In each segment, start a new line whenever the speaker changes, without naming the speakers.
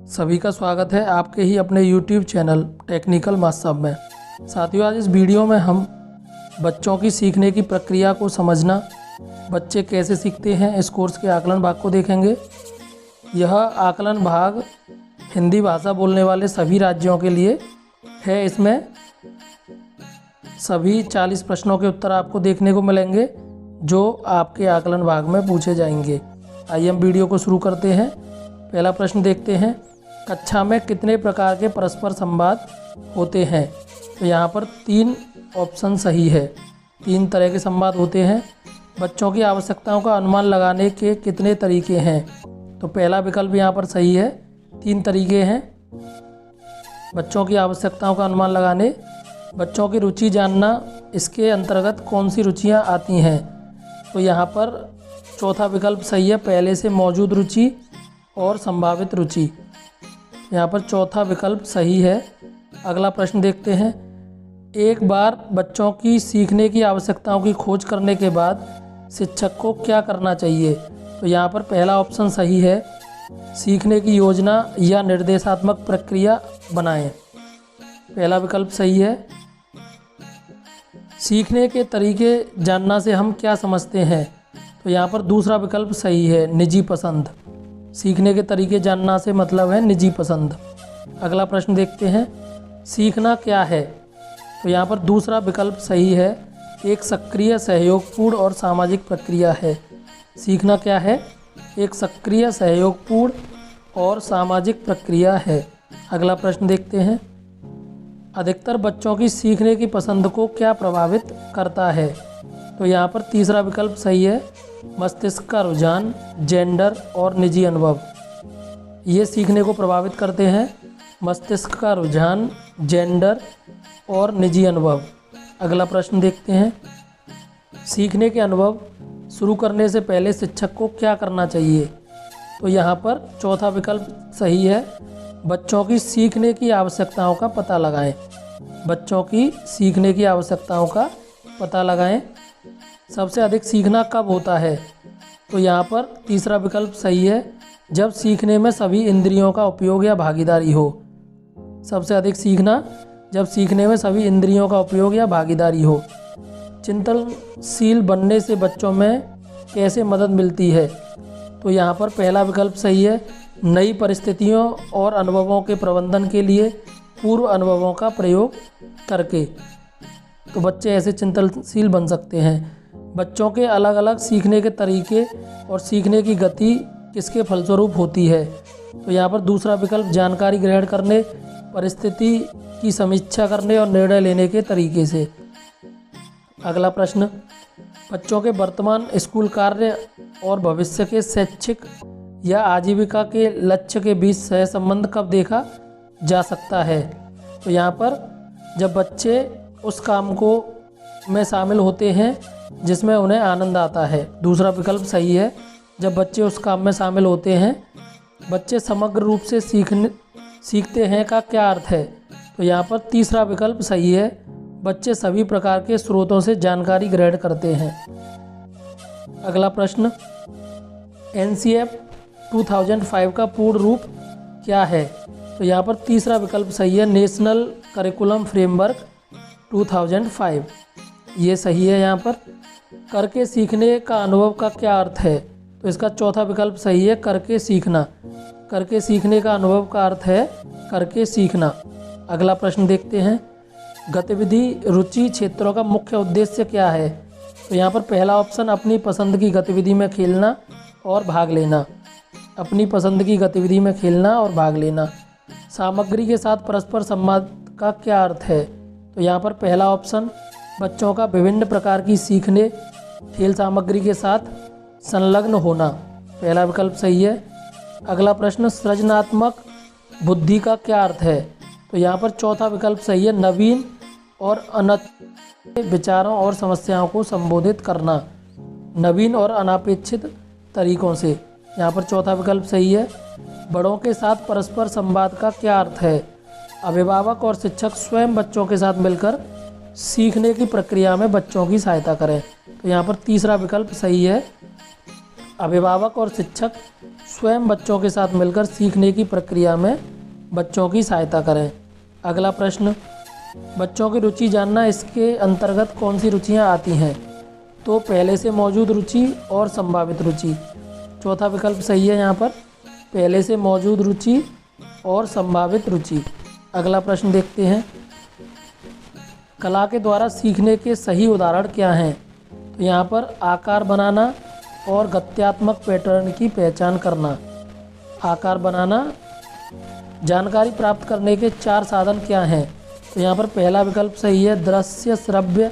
सभी का स्वागत है आपके ही अपने YouTube चैनल टेक्निकल मास्टर में। साथियों, आज इस वीडियो में हम बच्चों की सीखने की प्रक्रिया को समझना, बच्चे कैसे सीखते हैं, इस कोर्स के आकलन भाग को देखेंगे। यह आकलन भाग हिंदी भाषा बोलने वाले सभी राज्यों के लिए है। इसमें सभी 40 प्रश्नों के उत्तर आपको देखने को मिलेंगे जो आपके आकलन भाग में पूछे जाएंगे। आइए हम वीडियो को शुरू करते हैं। पहला प्रश्न देखते हैं, कक्षा में कितने प्रकार के परस्पर संवाद होते हैं? तो यहाँ पर 3 ऑप्शन सही है। 3 तरह के संवाद होते हैं। बच्चों की आवश्यकताओं का अनुमान लगाने के कितने तरीके हैं? तो पहला विकल्प यहाँ पर सही है, 3 तरीके हैं बच्चों की आवश्यकताओं का अनुमान लगाने। बच्चों की रुचि जानना, इसके अंतर्गत कौन सी रुचियाँ आती हैं? तो यहाँ पर चौथा विकल्प सही है, पहले से मौजूद रुचि और संभावित रुचि। यहाँ पर चौथा विकल्प सही है। अगला प्रश्न देखते हैं, एक बार बच्चों की सीखने की आवश्यकताओं की खोज करने के बाद शिक्षक को क्या करना चाहिए? तो यहाँ पर पहला ऑप्शन सही है, सीखने की योजना या निर्देशात्मक प्रक्रिया बनाएं। पहला विकल्प सही है। सीखने के तरीके जानना से हम क्या समझते हैं? तो यहाँ पर दूसरा विकल्प सही है, निजी पसंद। सीखने के तरीके जानना से मतलब है निजी पसंद। अगला प्रश्न देखते हैं, सीखना क्या है? तो यहाँ पर दूसरा विकल्प सही है, एक सक्रिय, सहयोगपूर्ण और सामाजिक प्रक्रिया है। सीखना क्या है? एक सक्रिय, सहयोगपूर्ण और सामाजिक प्रक्रिया है। अगला प्रश्न देखते हैं, अधिकतर बच्चों की सीखने की पसंद को क्या प्रभावित करता है? तो यहाँ पर तीसरा विकल्प सही है, मस्तिष्क का रुझान, जेंडर और निजी अनुभव। ये सीखने को प्रभावित करते हैं, मस्तिष्क का रुझान, जेंडर और निजी अनुभव। अगला प्रश्न देखते हैं, सीखने के अनुभव शुरू करने से पहले शिक्षक को क्या करना चाहिए? तो यहाँ पर चौथा विकल्प सही है, बच्चों की सीखने की आवश्यकताओं का पता लगाएं। बच्चों की सीखने की आवश्यकताओं का पता लगाएं। सबसे अधिक सीखना कब होता है? तो यहाँ पर तीसरा विकल्प सही है, जब सीखने में सभी इंद्रियों का उपयोग या भागीदारी हो। सबसे अधिक सीखना जब सीखने में सभी इंद्रियों का उपयोग या भागीदारी हो। चिंतनशील बनने से बच्चों में कैसे मदद मिलती है? तो यहाँ पर पहला विकल्प सही है, नई परिस्थितियों और अनुभवों के प्रबंधन के लिए पूर्व अनुभवों का प्रयोग करके। तो बच्चे ऐसे चिंतनशील बन सकते हैं। बच्चों के अलग अलग सीखने के तरीके और सीखने की गति किसके फलस्वरूप होती है? तो यहाँ पर दूसरा विकल्प जानकारी ग्रहण करने, परिस्थिति की समीक्षा करने और निर्णय लेने के तरीके से। अगला प्रश्न, बच्चों के वर्तमान स्कूल कार्य और भविष्य के शैक्षिक या आजीविका के लक्ष्य के बीच सहसंबंध कब देखा जा सकता है? तो यहाँ पर जब बच्चे उस काम को में शामिल होते हैं जिसमें उन्हें आनंद आता है। दूसरा विकल्प सही है, जब बच्चे उस काम में शामिल होते हैं। बच्चे समग्र रूप से सीखते हैं का क्या अर्थ है? तो यहाँ पर तीसरा विकल्प सही है, बच्चे सभी प्रकार के स्रोतों से जानकारी ग्रहण करते हैं। अगला प्रश्न, NCF 2005 का पूर्ण रूप क्या है? तो यहाँ पर तीसरा विकल्प सही है, नेशनल करिकुलम फ्रेमवर्क 2005। ये सही है। यहाँ पर करके सीखने का अनुभव का क्या अर्थ है? तो इसका चौथा विकल्प सही है, करके सीखना। करके सीखने का अनुभव का अर्थ है करके सीखना। अगला प्रश्न देखते हैं, गतिविधि रुचि क्षेत्रों का मुख्य उद्देश्य क्या है? तो यहाँ पर पहला ऑप्शन, अपनी पसंद की गतिविधि में खेलना और भाग लेना। अपनी पसंद की गतिविधि में खेलना और भाग लेना। सामग्री के साथ परस्पर संवाद का क्या अर्थ है? तो यहाँ पर पहला ऑप्शन, बच्चों का विभिन्न प्रकार की सीखने खेल सामग्री के साथ संलग्न होना। पहला विकल्प सही है। अगला प्रश्न, सृजनात्मक बुद्धि का क्या अर्थ है? तो यहाँ पर चौथा विकल्प सही है, नवीन और अनपेक्षित विचारों और समस्याओं को संबोधित करना। नवीन और अनापेक्षित तरीकों से। यहाँ पर चौथा विकल्प सही है। बड़ों के साथ परस्पर संवाद का क्या अर्थ है? अभिभावक और शिक्षक स्वयं बच्चों के साथ मिलकर सीखने की प्रक्रिया में बच्चों की सहायता करें। तो यहाँ पर तीसरा विकल्प सही है। अभिभावक और शिक्षक स्वयं बच्चों के साथ मिलकर सीखने की प्रक्रिया में बच्चों की सहायता करें। अगला प्रश्न, बच्चों की रुचि जानना, इसके अंतर्गत कौन सी रुचियां आती हैं? तो पहले से मौजूद रुचि और संभावित रुचि। चौथा विकल्प सही है यहाँ पर, पहले से मौजूद रुचि और संभावित रुचि। अगला प्रश्न देखते हैं, कला के द्वारा सीखने के सही उदाहरण क्या हैं? तो यहाँ पर आकार बनाना और गत्यात्मक पैटर्न की पहचान करना। आकार बनाना, जानकारी प्राप्त करने के 4 साधन क्या हैं? तो यहाँ पर पहला विकल्प सही है, दृश्य, श्रव्य,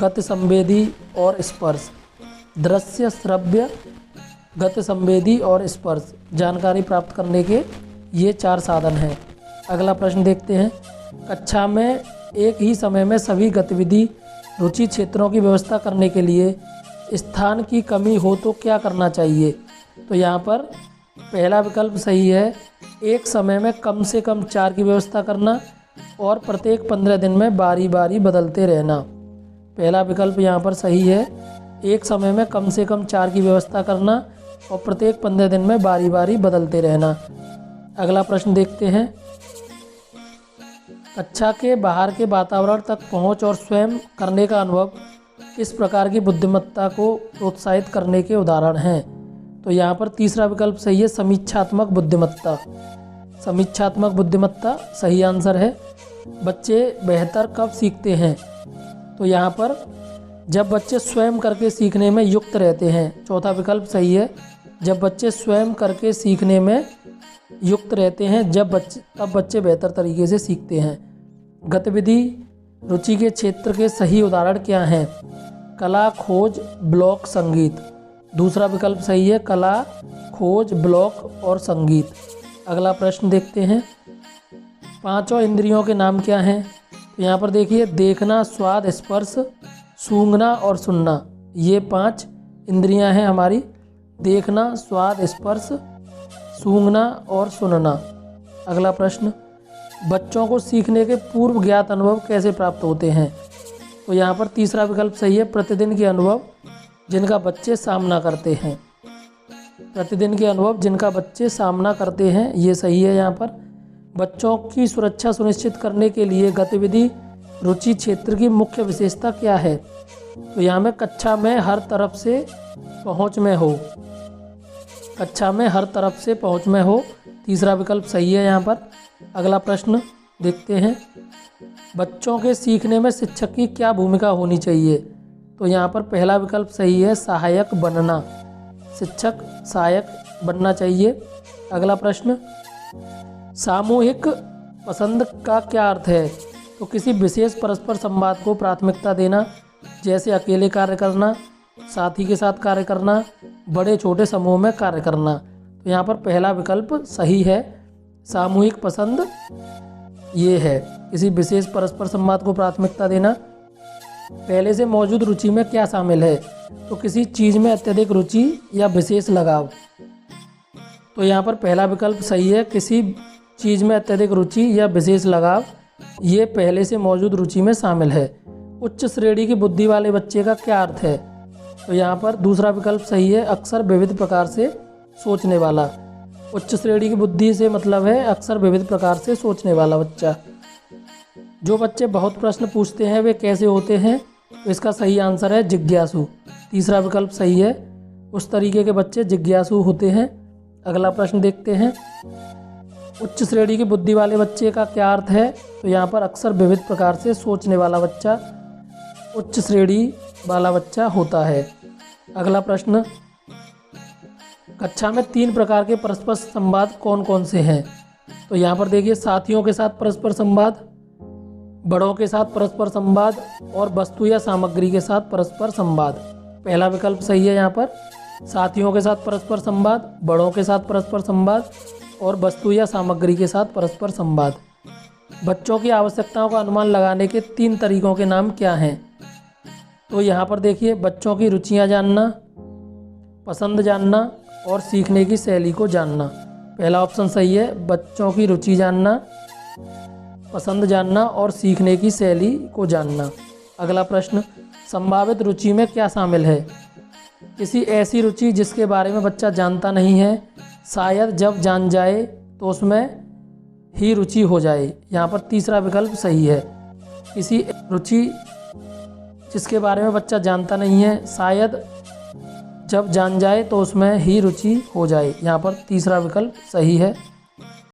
गति संवेदी और स्पर्श। दृश्य, श्रव्य, गति संवेदी और स्पर्श जानकारी प्राप्त करने के ये 4 साधन हैं। अगला प्रश्न देखते हैं, कक्षा में एक ही समय में सभी गतिविधि रुचि क्षेत्रों की व्यवस्था करने के लिए स्थान की कमी हो तो क्या करना चाहिए? तो यहाँ पर पहला विकल्प सही है, एक समय में कम से कम 4 की व्यवस्था करना और प्रत्येक 15 दिन में बारी बारी बदलते रहना। पहला विकल्प यहाँ पर सही है, एक समय में कम से कम 4 की व्यवस्था करना और प्रत्येक 15 दिन में बारी बारी बदलते रहना। अगला प्रश्न देखते हैं, कक्षा के बाहर के वातावरण तक पहुँच और स्वयं करने का अनुभव इस प्रकार की बुद्धिमत्ता को प्रोत्साहित करने के उदाहरण हैं? तो यहाँ पर तीसरा विकल्प सही है, समीक्षात्मक बुद्धिमत्ता। समीक्षात्मक बुद्धिमत्ता सही आंसर है। बच्चे बेहतर कब सीखते हैं? तो यहाँ पर जब बच्चे स्वयं करके सीखने में युक्त रहते हैं। चौथा विकल्प सही है, जब बच्चे स्वयं करके सीखने में युक्त रहते हैं तब बच्चे बेहतर तरीके से सीखते हैं। गतिविधि रुचि के क्षेत्र के सही उदाहरण क्या हैं? कला, खोज, ब्लॉक, संगीत। दूसरा विकल्प सही है, कला, खोज, ब्लॉक और संगीत। अगला प्रश्न देखते हैं, पांचों इंद्रियों के नाम क्या हैं? तो यहाँ पर देखिए, देखना, स्वाद, स्पर्श, सूंघना और सुनना। ये 5 इंद्रियां हैं हमारी, देखना, स्वाद, स्पर्श, सूंघना और सुनना। अगला प्रश्न, बच्चों को सीखने के पूर्व ज्ञात अनुभव कैसे प्राप्त होते हैं? तो यहाँ पर तीसरा विकल्प सही है, प्रतिदिन के अनुभव जिनका बच्चे सामना करते हैं। प्रतिदिन के अनुभव जिनका बच्चे सामना करते हैं, ये सही है। यहाँ पर बच्चों की सुरक्षा सुनिश्चित करने के लिए गतिविधि रुचि क्षेत्र की मुख्य विशेषता क्या है? तो यहाँ में कक्षा में हर तरफ से पहुँच में हो। कक्षा में हर तरफ से पहुँच में हो, तीसरा विकल्प सही है यहाँ पर। अगला प्रश्न देखते हैं, बच्चों के सीखने में शिक्षक की क्या भूमिका होनी चाहिए? तो यहाँ पर पहला विकल्प सही है, सहायक बनना। शिक्षक सहायक बनना चाहिए। अगला प्रश्न, सामूहिक पसंद का क्या अर्थ है? तो किसी विशेष परस्पर संवाद को प्राथमिकता देना, जैसे अकेले कार्य करना, साथी के साथ कार्य करना, बड़े छोटे समूह में कार्य करना। तो यहाँ पर पहला विकल्प सही है, सामूहिक पसंद ये है, किसी विशेष परस्पर संवाद को प्राथमिकता देना। पहले से मौजूद रुचि में क्या शामिल है? तो किसी चीज़ में अत्यधिक रुचि या विशेष लगाव। तो यहाँ पर पहला विकल्प सही है, किसी चीज़ में अत्यधिक रुचि या विशेष लगाव, ये पहले से मौजूद रुचि में शामिल है। उच्च श्रेणी की बुद्धि वाले बच्चे का क्या अर्थ है? तो यहाँ पर दूसरा विकल्प सही है, अक्सर विविध प्रकार से सोचने वाला। उच्च श्रेणी की बुद्धि से मतलब है अक्सर विविध प्रकार से सोचने वाला बच्चा। जो बच्चे बहुत प्रश्न पूछते हैं वे कैसे होते हैं? तो इसका सही आंसर है जिज्ञासु। तीसरा विकल्प सही है, उस तरीके के बच्चे जिज्ञासु होते हैं। अगला प्रश्न देखते हैं, उच्च श्रेणी की बुद्धि वाले बच्चे का क्या अर्थ है? तो यहाँ पर अक्सर विविध प्रकार से सोचने वाला बच्चा उच्च श्रेणी वाला बच्चा होता है। अगला प्रश्न, कक्षा में 3 प्रकार के परस्पर संवाद कौन कौन से हैं? तो यहाँ पर देखिए, साथियों के साथ परस्पर संवाद, बड़ों के साथ परस्पर संवाद और वस्तु या सामग्री के साथ परस्पर संवाद। पहला विकल्प सही है यहाँ पर, साथियों के साथ परस्पर संवाद, बड़ों के साथ परस्पर संवाद और वस्तु या सामग्री के साथ परस्पर संवाद। बच्चों की आवश्यकताओं का अनुमान लगाने के 3 तरीकों के नाम क्या हैं? तो यहाँ पर देखिए, बच्चों की रुचियाँ जानना, पसंद जानना और सीखने की शैली को जानना। पहला ऑप्शन सही है, बच्चों की रुचि जानना, पसंद जानना और सीखने की शैली को जानना। अगला प्रश्न, संभावित रुचि में क्या शामिल है? किसी ऐसी रुचि जिसके बारे में बच्चा जानता नहीं है, शायद जब जान जाए तो उसमें ही रुचि हो जाए। यहाँ पर तीसरा विकल्प सही है। किसी रुचि जिसके बारे में बच्चा जानता नहीं है, शायद जब जान जाए तो उसमें ही रुचि हो जाए। यहाँ पर तीसरा विकल्प सही है।